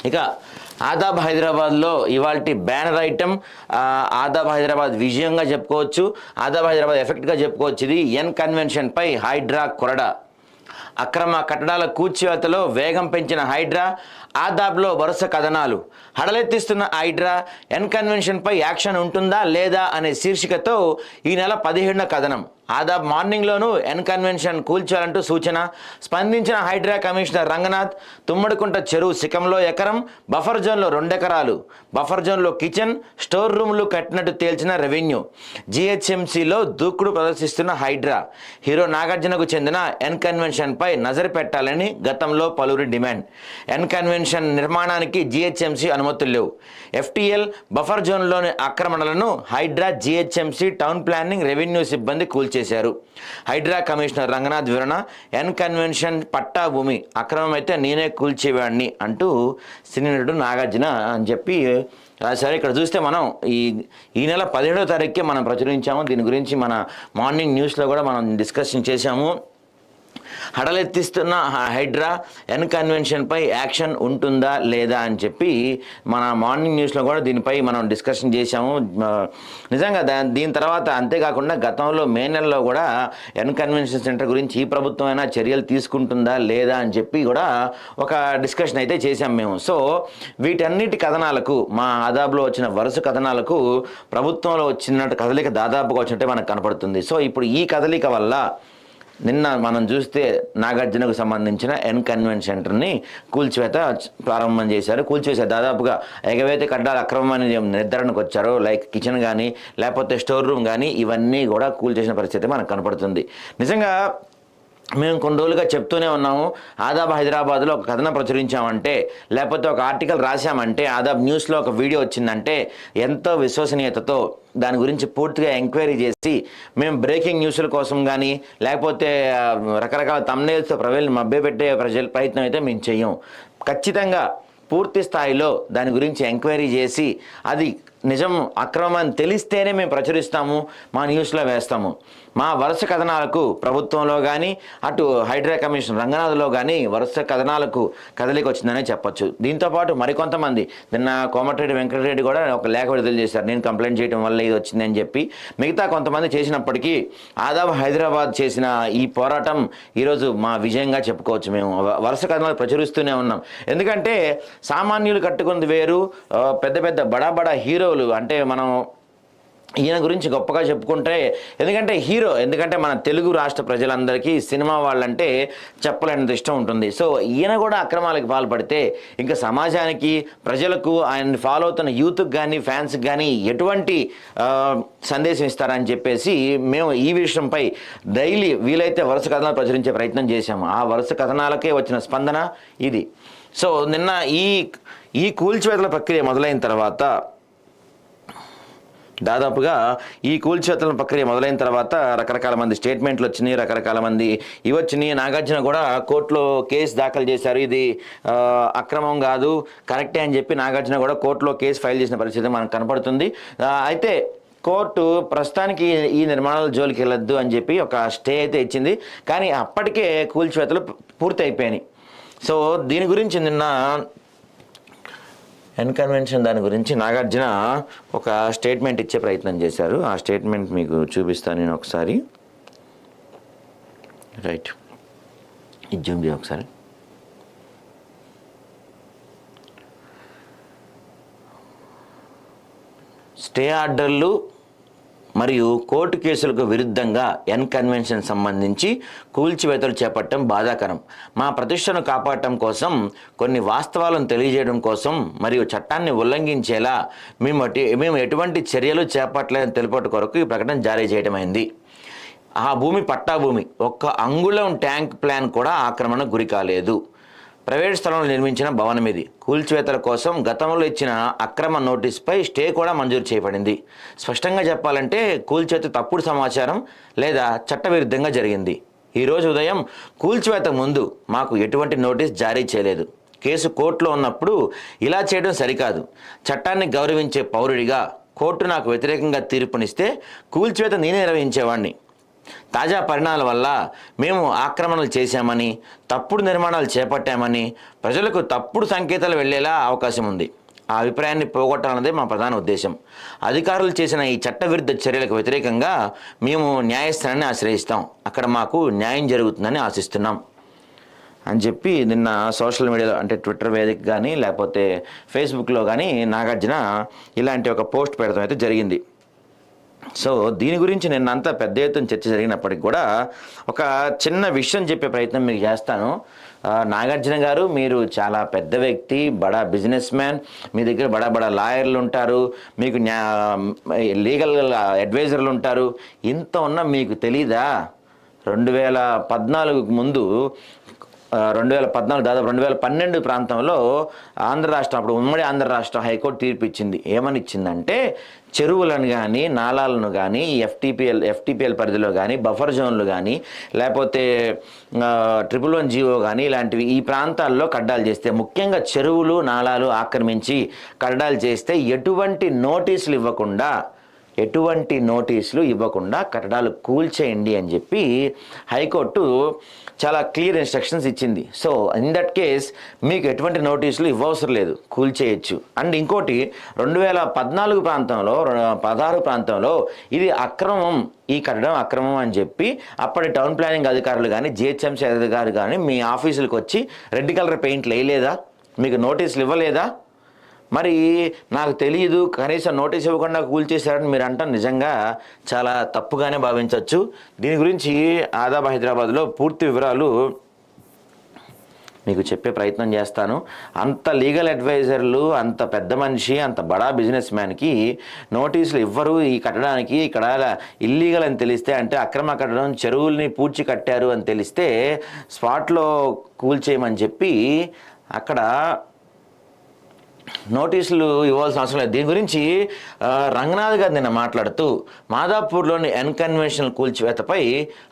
ఇక ఆదాబ్ హైదరాబాద్లో ఇవాల్టి బ్యానర్ ఐటమ్ ఆదాబ్ హైదరాబాద్ విజయంగా చెప్పుకోవచ్చు, ఆదాబ్ హైదరాబాద్ ఎఫెక్ట్గా చెప్పుకోవచ్చు. ఇది ఎన్ కన్వెన్షన్పై హైడ్రా కొరడ. అక్రమ కట్టడాల కూల్చివేతలో వేగం పెంచిన హైడ్రా, ఆదాబ్లో వరుస కథనాలు. హడలెత్తిస్తున్న హైడ్రా, ఎన్ కన్వెన్షన్పై యాక్షన్ ఉంటుందా లేదా అనే శీర్షికతో ఈ నెల 17న కథనం. ఆదాబ్ మార్నింగ్లోనూ ఎన్ కన్వెన్షన్ కూల్చాలంటూ సూచన. స్పందించిన హైడ్రా కమిషనర్ రంగనాథ్, తుమ్మడికుంట చెరువు శిఖంలో ఎకరం, బఫర్ జోన్లో 2 ఎకరాలు, బఫర్ జోన్లో కిచెన్, స్టోర్ రూమ్లు కట్టినట్టు తేల్చిన రెవెన్యూ. జీహెచ్ఎంసీలో దూకుడు ప్రదర్శిస్తున్న హైడ్రా. హీరో నాగార్జునకు చెందిన ఎన్ కన్వెన్షన్పై నజరు పెట్టాలని గతంలో పలువురి డిమాండ్. ఎన్ కన్వెన్షన్ నిర్మాణానికి జీహెచ్ఎంసీ అనుమతులు లేవు. ఎఫ్టీఎల్, బఫర్ జోన్లోని ఆక్రమణలను Hydraa, GHMC, town planning, revenue సిబ్బంది కూల్చేశారు. హైడ్రా కమిషనర్ రంగనాథ్ వివరణ. ఎన్ కన్వెన్షన్ పట్టా భూమి అక్రమం అయితే నేనే కూల్చేవాడిని అంటూ సినీ నటుడు నాగార్జున అని చెప్పి రాశారు. ఇక్కడ చూస్తే మనం ఈ నెల 17వ తారీఖుకే మనం ప్రచురించాము. దీని గురించి మన మార్నింగ్ న్యూస్లో కూడా మనం డిస్కషన్ చేశాము. హడలెత్తిస్తున్న హైడ్రా, ఎన్ కన్వెన్షన్పై యాక్షన్ ఉంటుందా లేదా అని చెప్పి మన మార్నింగ్ న్యూస్లో కూడా దీనిపై మనం డిస్కషన్ చేశాము. నిజంగా దీని తర్వాత అంతేకాకుండా గతంలో మే నెలలో కూడా ఎన్ కన్వెన్షన్ సెంటర్ గురించి ఈ ప్రభుత్వం అయినా చర్యలు తీసుకుంటుందా లేదా అని చెప్పి కూడా ఒక డిస్కషన్ అయితే చేశాం మేము. సో వీటన్నిటి కథనాలకు, మా ఆదాబ్లో వచ్చిన వరుస కథనాలకు ప్రభుత్వంలో వచ్చినట్టు కదలిక దాదాపుగా వచ్చినట్టే మనకు కనపడుతుంది. సో ఇప్పుడు ఈ కదలిక వల్ల నిన్న మనం చూస్తే నాగార్జునకు సంబంధించిన ఎన్ కన్వెన్షన్ సెంటర్ని కూల్చివేత ప్రారంభం చేశారు. కూల్చివేశారు. దాదాపుగా ఎగవేత కట్టడాలు అక్రమమని నిర్ధారణకు వచ్చారు. లైక్ కిచెన్ కానీ లేకపోతే స్టోర్ రూమ్ కానీ ఇవన్నీ కూడా కూల్చేసిన పరిస్థితి మనకు కనపడుతుంది. నిజంగా మేము కొన్ని రోజులుగా చెప్తూనే ఉన్నాము, ఆదాబ్ హైదరాబాద్లో ఒక కథనం ప్రచురించామంటే, లేకపోతే ఒక ఆర్టికల్ రాశామంటే, ఆదాబ్ న్యూస్లో ఒక వీడియో వచ్చిందంటే ఎంతో విశ్వసనీయతతో దాని గురించి పూర్తిగా ఎంక్వైరీ చేసి మేము బ్రేకింగ్ న్యూస్ల కోసం కానీ లేకపోతే రకరకాల థంబ్నెయిల్స్తో ప్రజల్ని మభ్యపెట్టే ప్రయత్నం అయితే మేము చెయ్యం. ఖచ్చితంగా పూర్తి స్థాయిలో దాని గురించి ఎంక్వైరీ చేసి అది నిజం అక్రమని తెలిస్తేనే మేము ప్రచురిస్తాము, మా న్యూస్లో వేస్తాము. మా వరుస కథనాలకు ప్రభుత్వంలో కానీ అటు హైడ్రా కమిషన్ రంగనాథ్లో కానీ వరుస కథనాలకు కదలిక వచ్చిందనే చెప్పొచ్చు. దీంతోపాటు మరికొంతమంది నిన్న కోమటిరెడ్డి వెంకటరెడ్డి కూడా ఒక లేఖ విడుదల చేశారు, నేను కంప్లైంట్ చేయడం వల్ల ఇది వచ్చిందని చెప్పి. మిగతా కొంతమంది చేసినప్పటికీ ఆదాబ్ హైదరాబాద్ చేసిన ఈ పోరాటం ఈరోజు మా విజయంగా చెప్పుకోవచ్చు. మేము వరుస కథనాలు ప్రచురిస్తూనే ఉన్నాం. ఎందుకంటే సామాన్యులు కట్టుకుంది వేరు, పెద్ద పెద్ద బడా హీరోలు అంటే మనం ఈయన గురించి గొప్పగా చెప్పుకుంటే, ఎందుకంటే మన తెలుగు రాష్ట్ర ప్రజలందరికీ సినిమా వాళ్ళంటే చెప్పలేనంత ఇష్టం ఉంటుంది. సో ఈయన కూడా అక్రమాలకు పాల్పడితే ఇంకా సమాజానికి, ప్రజలకు, ఆయన ఫాలో అవుతున్న యూత్కి కానీ ఫ్యాన్స్కి కానీ ఎటువంటి సందేశం ఇస్తారని చెప్పేసి మేము ఈ విషయంపై డైలీ వీలైతే వరుస కథనాలు ప్రచురించే ప్రయత్నం చేశాము. ఆ వరుస కథనాలకే వచ్చిన స్పందన ఇది. సో నిన్న ఈ కూల్చివేతల ప్రక్రియ మొదలైన తర్వాత రకరకాల మంది స్టేట్మెంట్లు వచ్చినాయి, రకరకాల మంది వచ్చినాయి. నాగార్జున కూడా కోర్టులో కేసు దాఖలు చేశారు. ఇది అక్రమం కాదు, కరెక్టే అని చెప్పి నాగార్జున కూడా కోర్టులో కేసు ఫైల్ చేసిన పరిస్థితి మనకు కనపడుతుంది. అయితే కోర్టు ప్రస్తుతానికి ఈ నిర్మాణాల జోలికి వెళ్ళొద్దు అని చెప్పి ఒక స్టే అయితే ఇచ్చింది. కానీ అప్పటికే కూల్చివేతలు పూర్తి అయిపోయినాయి. సో దీని గురించి నిన్న ఎన్ కన్వెన్షన్ దాని గురించి నాగార్జున ఒక స్టేట్మెంట్ ఇచ్చే ప్రయత్నం చేశారు. ఆ స్టేట్మెంట్ మీకు చూపిస్తాను నేను ఒకసారి. రైట్, ఇది జూమ్ చేయ ఒకసారి. స్టే ఆర్డర్లు మరియు కోర్టు కేసులకు విరుద్ధంగా ఎన్ కన్వెన్షన్ సంబంధించి కూల్చివేతలు చేపట్టడం బాధాకరం. మా ప్రతిష్టను కాపాడటం కోసం, కొన్ని వాస్తవాలను తెలియజేయడం కోసం మరియు చట్టాన్ని ఉల్లంఘించేలా మేము ఎటువంటి చర్యలు చేపట్టలేదని తెలుపడం కొరకు ఈ ప్రకటన జారీ చేయడమైంది. ఆ భూమి పట్టా భూమి, 1 అంగుళం ట్యాంక్ ప్లాన్ కూడా ఆక్రమణకు గురి కాలేదు. ప్రైవేట్ స్థలంలో నిర్మించిన భవనం ఇది. కూల్చివేతల కోసం గతంలో ఇచ్చిన అక్రమ నోటీసుపై స్టే కూడా మంజూరు చేయబడింది. స్పష్టంగా చెప్పాలంటే కూల్చివేత తప్పుడు సమాచారం లేదా చట్టవిరుద్ధంగా జరిగింది. ఈరోజు ఉదయం కూల్చివేత ముందు మాకు ఎటువంటి నోటీస్ జారీ చేయలేదు. కేసు కోర్టులో ఉన్నప్పుడు ఇలా చేయడం సరికాదు. చట్టాన్ని గౌరవించే పౌరుడిగా కోర్టు నాకు వ్యతిరేకంగా తీర్పునిస్తే కూల్చివేత నేనే నిర్వహించేవాడిని. తాజా పరిణామాల వల్ల మేము ఆక్రమణలు చేశామని, తప్పుడు నిర్మాణాలు చేపట్టామని ప్రజలకు తప్పుడు సంకేతాలు వెళ్లేలా అవకాశం ఉంది. ఆ అభిప్రాయాన్ని పోగొట్టాలన్నదే మా ప్రధాన ఉద్దేశం. అధికారులు చేసిన ఈ చట్టవిరుద్ధ చర్యలకు వ్యతిరేకంగా మేము న్యాయస్థానాన్ని ఆశ్రయిస్తాం. అక్కడ మాకు న్యాయం జరుగుతుందని ఆశిస్తున్నాం అని చెప్పి నిన్న సోషల్ మీడియాలో అంటే ట్విట్టర్ వేదిక కానీ లేకపోతే ఫేస్బుక్లో కానీ నాగార్జున ఇలాంటి ఒక పోస్ట్ పెడతాం అయితే జరిగింది. సో దీని గురించి నిన్నంతా పెద్ద ఎత్తున చర్చ జరిగినప్పటికి కూడా ఒక చిన్న విషయం చెప్పే ప్రయత్నం మీకు చేస్తాను. నాగార్జున గారు, మీరు చాలా పెద్ద వ్యక్తి, బడా బిజినెస్ మ్యాన్, మీ దగ్గర బడా లాయర్లు ఉంటారు, మీకు లీగల్ అడ్వైజర్లు ఉంటారు. ఇంత ఉన్నా మీకు తెలీదా? 2014 ముందు 2014 దాదాపు 2012 ప్రాంతంలో ఆంధ్ర రాష్ట్రం, అప్పుడు ఉమ్మడి ఆంధ్ర రాష్ట్ర హైకోర్టు తీర్పు ఇచ్చింది. ఏమని ఇచ్చిందంటే చెరువులను కానీ నాలాలను కానీ ఎఫ్టీపీఎల్ పరిధిలో కానీ బఫర్ జోన్లు కానీ లేకపోతే 111 జీవో కానీ ఇలాంటివి ఈ ప్రాంతాల్లో కడ్డాలు చేస్తే, ముఖ్యంగా చెరువులు నాలాలు ఆక్రమించి కడ్డాలు చేస్తే ఎటువంటి నోటీసులు ఇవ్వకుండా కట్టడాలు కూల్చేయండి అని చెప్పి హైకోర్టు చాలా క్లియర్ ఇన్స్ట్రక్షన్స్ ఇచ్చింది. సో ఇన్ దట్ కేస్ మీకు ఎటువంటి నోటీసులు ఇవ్వవసరం లేదు, కూల్చేయచ్చు. అండ్ ఇంకోటి 2014 ప్రాంతంలో 16 ప్రాంతంలో ఇది అక్రమం, ఈ కట్టడం అక్రమం అని చెప్పి అప్పటి టౌన్ ప్లానింగ్ అధికారులు కానీ జిహెచ్ఎంసీ అధికారులు కానీ మీ ఆఫీసులకు వచ్చి రెడ్ కలర్ పెయింట్లు వేయలేదా? మీకు నోటీసులు ఇవ్వలేదా? మరి నాకు తెలియదు, కనీసం నోటీస్ ఇవ్వకుండా కూల్చేశారని మీరు అంటాం నిజంగా చాలా తప్పుగానే భావించవచ్చు. దీని గురించి ఆదాబ్ హైదరాబాద్లో పూర్తి వివరాలు మీకు చెప్పే ప్రయత్నం చేస్తాను. అంత లీగల్ అడ్వైజర్లు, అంత పెద్ద మనిషి, అంత బడా బిజినెస్ మ్యాన్కి నోటీసులు ఇవ్వరు ఈ కట్టడానికి. ఇక్కడ ఇల్లీగల్ అని తెలిస్తే, అంటే అక్రమ కట్టడం, చెరువుల్ని పూడ్చి కట్టారు అని తెలిస్తే స్పాట్లో కూల్చేయమని చెప్పి అక్కడ నోటీసులు ఇవ్వాల్సిన అవసరం లేదు. దీని గురించి రంగనాథ్ గారు నిన్న మాట్లాడుతూ మాదాపూర్లోని ఎన్కన్వెన్షనల్ కూల్చివేతపై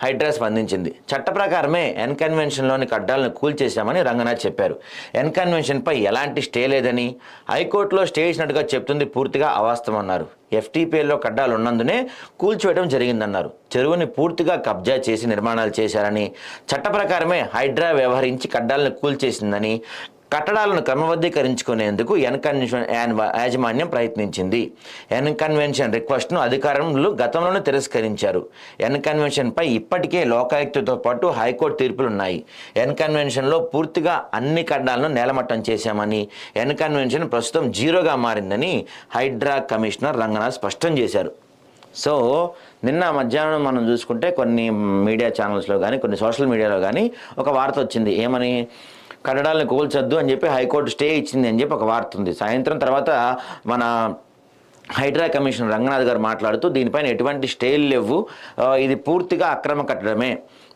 హైడ్రా స్పందించింది. చట్ట ప్రకారమే ఎన్కన్వెన్షన్లోని కడ్డాలను కూల్చేశామని రంగనాథ్ చెప్పారు. ఎన్కన్వెన్షన్పై ఎలాంటి స్టే లేదని, హైకోర్టులో స్టే ఇచ్చినట్టుగా చెప్తుంది పూర్తిగా అవాస్తవం అన్నారు. ఎఫ్టీపీఎల్లో కడ్డాలు ఉన్నందునే కూల్చివేయడం జరిగిందన్నారు. చెరువుని పూర్తిగా కబ్జా చేసి నిర్మాణాలు చేశారని, చట్ట ప్రకారమే హైడ్రా వ్యవహరించి కడ్డాలను కూల్చేసిందని, కట్టడాలను క్రమబద్ధీకరించుకునేందుకు ఎన్కన్వెన్షన్ యాజమాన్యం ప్రయత్నించింది. ఎన్కన్వెన్షన్ రిక్వెస్ట్ను అధికారులు గతంలోనే తిరస్కరించారు. ఎన్కన్వెన్షన్పై ఇప్పటికే లోకాయుక్తతో పాటు హైకోర్టు తీర్పులున్నాయి. ఎన్కన్వెన్షన్లో పూర్తిగా అన్ని కట్టడాలను నేలమట్టం చేశామని, ఎన్కన్వెన్షన్ ప్రస్తుతం జీరోగా మారిందని హైడ్రా కమిషనర్ రంగనాథ్ స్పష్టం చేశారు. సో నిన్న మధ్యాహ్నం మనం చూసుకుంటే కొన్ని మీడియా ఛానల్స్లో కానీ కొన్ని సోషల్ మీడియాలో కానీ ఒక వార్త వచ్చింది. ఏమని? కట్టడాలను కూల్చొద్దు అని చెప్పి హైకోర్టు స్టే ఇచ్చింది అని చెప్పి ఒక వార్త ఉంది. సాయంత్రం తర్వాత మన హైడ్రా కమిషనర్ రంగనాథ్ గారు మాట్లాడుతూ దీనిపైన ఎటువంటి స్టేలు లేవు, ఇది పూర్తిగా అక్రమ కట్టడమే,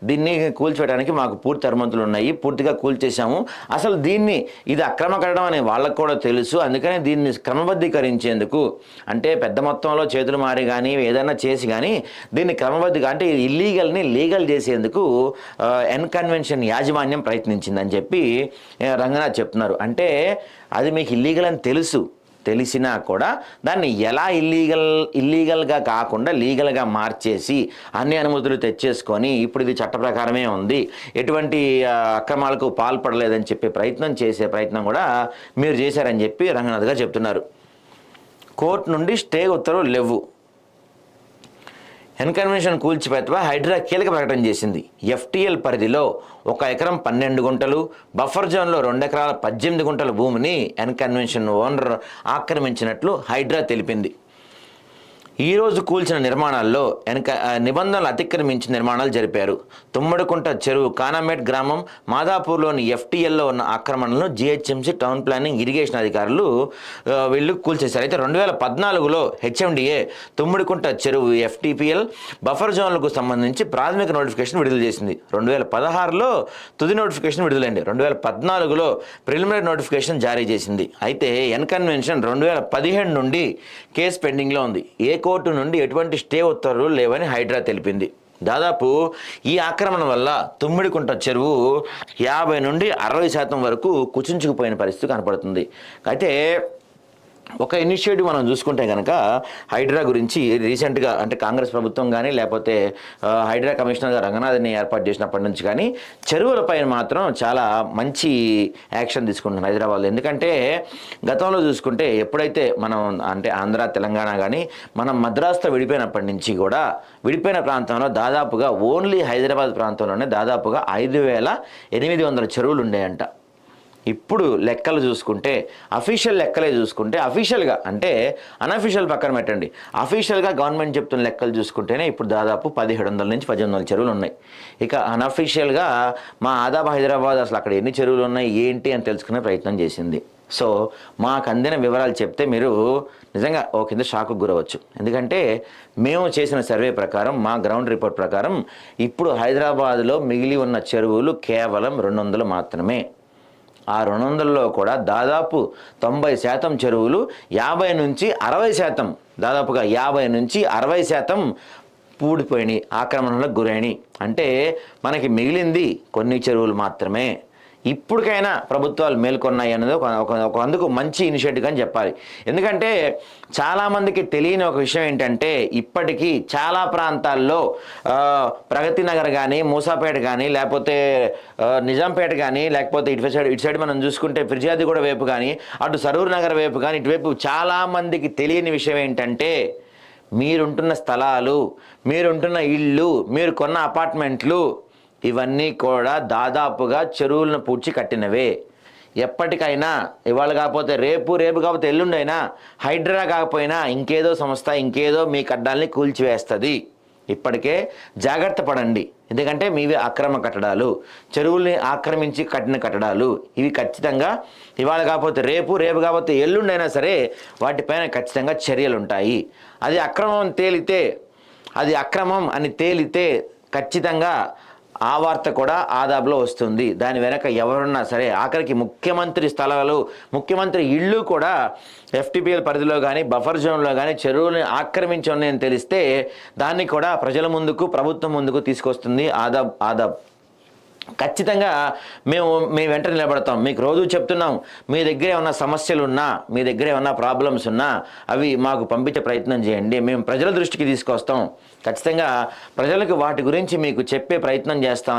దీన్ని కూల్చేయడానికి మాకు పూర్తి అనుమతులు ఉన్నాయి, పూర్తిగా కూల్చేశాము, అసలు ఇది అక్రమ కట్టడం అని వాళ్ళకు కూడా తెలుసు, అందుకని దీన్ని క్రమబద్ధీకరించేందుకు, అంటే పెద్ద మొత్తంలో చేతులు మారి కానీ ఏదైనా చేసి కానీ దీన్ని అంటే ఇల్లీగల్ని లీగల్ చేసేందుకు ఎన్కన్వెన్షన్ యాజమాన్యం ప్రయత్నించిందని చెప్పి రంగనాథ్ చెప్తున్నారు. అంటే అది మీకు ఇల్లీగల్ అని తెలిసినా కూడా దాన్ని ఎలా ఇల్లీగల్గా కాకుండా లీగల్గా మార్చేసి అన్ని అనుమతులు తెచ్చేసుకొని ఇప్పుడు ఇది చట్ట ప్రకారమే ఉంది, ఎటువంటి అక్రమాలకు పాల్పడలేదని చెప్పే ప్రయత్నం కూడా మీరు చేశారని చెప్పి రంగనాథ్ గారు చెప్తున్నారు. కోర్టు నుండి స్టే ఉత్తర్వులు లేవు. ఎన్కన్వెన్షన్ కూల్చివేతపై హైడ్రా కీలక ప్రకటన చేసింది. ఎఫ్టీఎల్ పరిధిలో 1 ఎకరం 12 గుంటలు, బఫర్ జోన్లో 2 ఎకరాల 18 గుంటల భూమిని ఎన్కన్వెన్షన్ ఓనర్ ఆక్రమించినట్లు హైడ్రా తెలిపింది. ఈరోజు కూల్చిన నిర్మాణాల్లో నిబంధనలు అతిక్రమించి నిర్మాణాలు జరిపారు. తుమ్మడికుంట చెరువు, కానామేట్ గ్రామం, మాదాపూర్లోని ఎఫ్టీఎల్లో ఉన్న ఆక్రమణలను జిహెచ్ఎంసీ టౌన్ ప్లానింగ్ ఇరిగేషన్ అధికారులు వీళ్ళు కూల్చేశారు. అయితే 2014లో హెచ్ఎండిఏ తుమ్మడికుంట చెరువు ఎఫ్టీపీఎల్ బఫర్ జోన్లకు సంబంధించి ప్రాథమిక నోటిఫికేషన్ విడుదల చేసింది. 2016లో తుది నోటిఫికేషన్ విడుదలైంది. 2014లో ప్రిలిమినరీ నోటిఫికేషన్ జారీ చేసింది. అయితే ఎన్కన్వెన్షన్ 2017 నుండి కేసు పెండింగ్లో ఉంది. కోర్టు నుండి ఎటువంటి స్టే ఉత్తర్వులు లేవని హైడ్రా తెలిపింది. దాదాపు ఈ ఆక్రమణ వల్ల తుమ్మిడికుంట చెరువు 50 నుండి 60% వరకు కుచించుకుపోయిన పరిస్థితి కనపడుతుంది. అయితే ఒక ఇనిషియేటివ్ మనం చూసుకుంటే కనుక హైడ్రా గురించి రీసెంట్గా అంటే కాంగ్రెస్ ప్రభుత్వం కానీ లేకపోతే హైడ్రా కమిషనర్గా రంగనాథ్ని ఏర్పాటు చేసినప్పటి నుంచి కానీ చెరువులపైన మాత్రం చాలా మంచి యాక్షన్ తీసుకుంటున్నారు హైదరాబాద్లో. ఎందుకంటే గతంలో చూసుకుంటే ఎప్పుడైతే మనం అంటే ఆంధ్ర తెలంగాణ కానీ మనం మద్రాసుతో విడిపోయినప్పటి నుంచి కూడా విడిపోయిన ప్రాంతంలో దాదాపుగా ఓన్లీ హైదరాబాద్ ప్రాంతంలోనే దాదాపుగా 5,800 చెరువులు ఉండేయంట. ఇప్పుడు లెక్కలు చూసుకుంటే అఫీషియల్ లెక్కలే చూసుకుంటే అఫీషియల్గా అంటే అన్అఫీషియల్ పక్కన పెట్టండి, అఫీషియల్గా గవర్నమెంట్ చెప్తున్న లెక్కలు చూసుకుంటేనే ఇప్పుడు దాదాపు 1,700 నుంచి 1,800 చెరువులు ఉన్నాయి. ఇక అన్అఫీషియల్గా మా ఆదాబ్ హైదరాబాద్ అసలు అక్కడ ఎన్ని చెరువులు ఉన్నాయి ఏంటి అని తెలుసుకునే ప్రయత్నం చేసింది. సో మాకు అందిన వివరాలు చెప్తే మీరు నిజంగా ఓ కింద షాకు గురవచ్చు. ఎందుకంటే మేము చేసిన సర్వే ప్రకారం మా గ్రౌండ్ రిపోర్ట్ ప్రకారం ఇప్పుడు హైదరాబాద్లో మిగిలి ఉన్న చెరువులు కేవలం 200 మాత్రమే. ఆ 200లో కూడా దాదాపు 90% చెరువులు 50 నుంచి 60%, దాదాపుగా 50 నుంచి 60% పూడిపోయినాయి, ఆక్రమణలకు గురైనాయి. అంటే మనకి మిగిలింది కొన్ని చెరువులు మాత్రమే. ఇప్పటికైనా ప్రభుత్వాలు మేల్కొన్నాయి అన్నది ఒక అందుకు మంచి ఇనిషియేటివ్ అని చెప్పాలి. ఎందుకంటే చాలామందికి తెలియని ఒక విషయం ఏంటంటే ఇప్పటికీ చాలా ప్రాంతాల్లో ప్రగతి నగర్ కానీ మూసాపేట కానీ లేకపోతే నిజాంపేట కానీ లేకపోతే ఇటు సైడ్ మనం చూసుకుంటే ఫిర్యాదిగూడ వైపు కానీ అటు సరూర్ నగర్ వైపు కానీ ఇటువైపు చాలామందికి తెలియని విషయం ఏంటంటే మీరుంటున్న స్థలాలు, మీరుంటున్న ఇళ్ళు, మీరు కొన్న అపార్ట్మెంట్లు ఇవన్నీ కూడా దాదాపుగా చెరువులను పూడ్చి కట్టినవే. ఎప్పటికైనా ఇవాళ కాకపోతే రేపు కాకపోతే ఎల్లుండైనా హైడ్రా కాకపోయినా ఇంకేదో సంస్థ ఇంకేదో మీ కడ్డాల్ని కూల్చివేస్తుంది. ఇప్పటికే జాగ్రత్త పడండి. ఎందుకంటే మీవి అక్రమ కట్టడాలు, చెరువుల్ని ఆక్రమించి కట్టిన కట్టడాలు ఇవి ఖచ్చితంగా ఇవాళ కాకపోతే రేపు కాకపోతే ఎల్లుండైనా సరే వాటిపైన ఖచ్చితంగా చర్యలు ఉంటాయి. అది అక్రమం అని తేలితే ఖచ్చితంగా ఆ వార్త కూడా ఆదాబ్లో వస్తుంది. దాని వెనక ఎవరున్నా సరే ఆఖరికి ముఖ్యమంత్రి స్థలాలు, ముఖ్యమంత్రి ఇళ్ళు కూడా ఎఫ్టీపీఎల్ పరిధిలో కానీ బఫర్ జోన్లో కానీ చెరువులను ఆక్రమించి ఉన్నాయని తెలిస్తే దాన్ని కూడా ప్రజల ముందుకు ప్రభుత్వం ముందుకు తీసుకొస్తుంది ఆదాబ్. ఖచ్చితంగా మేము వెంట నిలబడతాం. మీకు రోజు చెప్తున్నాం, మీ దగ్గర ఏమన్నా సమస్యలు ఉన్నా, మీ దగ్గర ఏమన్నా ప్రాబ్లమ్స్ ఉన్నా అవి మాకు పంపించే ప్రయత్నం చేయండి. మేము ప్రజల దృష్టికి తీసుకొస్తాం. ఖచ్చితంగా ప్రజలకు వాటి గురించి మీకు చెప్పే ప్రయత్నం చేస్తాం.